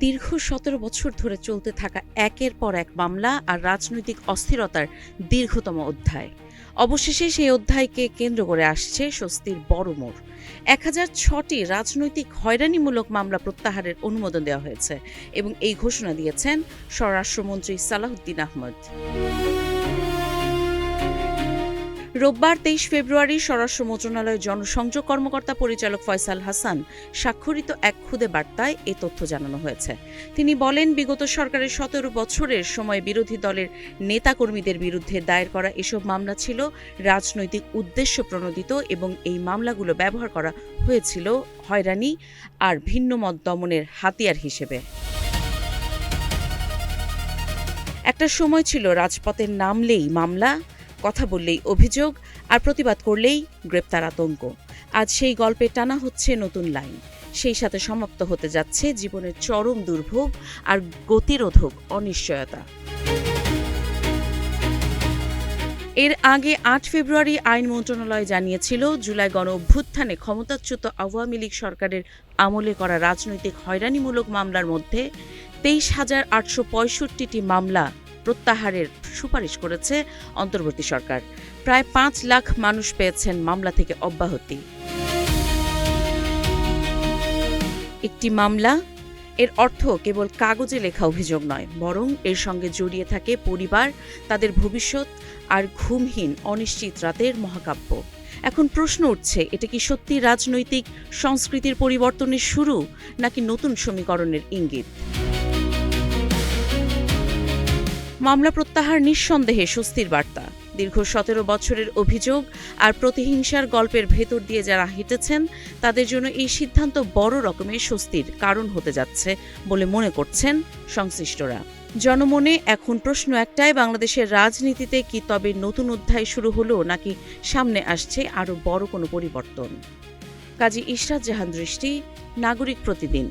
দীর্ঘ ১৭ বছর ধরে চলতে থাকা একের পর এক মামলা আর রাজনৈতিক অস্থিরতার দীর্ঘতম অধ্যায়। অবশেষে সেই অধ্যায়কে কেন্দ্র করে আসছে স্বস্তির বড় মোড়। ১০০৬টি রাজনৈতিক হয়রানিমূলক মামলা প্রত্যাহারের অনুমোদন দেওয়া হয়েছে এবং এই ঘোষণা দিয়েছেন স্বরাষ্ট্রমন্ত্রী সালাহউদ্দিন আহমদ। রোববার ২৩ ফেব্রুয়ারি স্বরাষ্ট্র মন্ত্রণালয়ের জনসংযোগ কর্মকর্তা পরিচালক ফয়সাল হাসান স্বাক্ষরিত এক খুদে বার্তায় এ তথ্য জানানো হয়েছে। তিনি বলেন, বিগত সরকারের ১৭ বছরের সময় বিরোধী দলের নেতাকর্মীদের বিরুদ্ধে দায়ের করা এসব মামলা ছিল রাজনৈতিক উদ্দেশ্য প্রণোদিত এবং এই মামলাগুলো ব্যবহার করা হয়েছিল হয়রানি আর ভিন্নমত দমনের হাতিয়ার হিসেবে। একটা সময় ছিল রাজপথে নামলেই মামলা, কথা বললেই অভিযোগ আর প্রতিবাদ করলেই গ্রেপ্তার আতঙ্ক। আজ সেই গল্পে টানা হচ্ছে নতুন লাইন। সেই সাথে সমাপ্ত হতে যাচ্ছে জীবনের চরম দুর্ভোগ আর গতিরোধক অনিশ্চয়তা। এর আগে ৮ ফেব্রুয়ারি আইন মন্ত্রণালয় জানিয়েছিল, জুলাই গণ অভ্যুত্থানে ক্ষমতাচ্যুত আওয়ামী লীগ সরকারের আমলে করা রাজনৈতিক হয়রানিমূলক মামলার মধ্যে ২৩,৮৬৫টি মামলা প্রত্যাহারের সুপারিশ করেছে অন্তর্বর্তী সরকার। প্রায় ৫ লাখ মানুষ পেয়েছেন মামলা থেকে অব্যাহতি। একটি মামলা, এর অর্থ কেবল কাগজে লেখা অভিযোগ নয়, বরং এর সঙ্গে জড়িয়ে থাকে পরিবার, তাদের ভবিষ্যৎ আর ঘুমহীন অনিশ্চিত রাতের মহাকাব্য। এখন প্রশ্ন উঠছে, এটা কি সত্যি রাজনৈতিক সংস্কৃতির পরিবর্তনের শুরু, নাকি নতুন সমীকরণের ইঙ্গিত? মামলা প্রত্যাহার নিঃসন্দেহে স্বস্তির বার্তা। দীর্ঘ ১৭ বছরের অভিযোগ আর প্রতিহিংসার গল্পের ভেতর দিয়ে যারা হেঁটেছেন, তাদের জন্য এই সিদ্ধান্ত বড় রকমের স্বস্তির কারণ হতে যাচ্ছে বলে মনে করছেন সংশ্লিষ্টরা। জনমনে এখন প্রশ্ন একটাই, বাংলাদেশের রাজনীতিতে কি তবে নতুন অধ্যায় শুরু হলো, নাকি সামনে আসছে আরও বড় কোনো পরিবর্তন? কাজী ইশরাত জাহান দৃষ্টি, নাগরিক প্রতিদিন।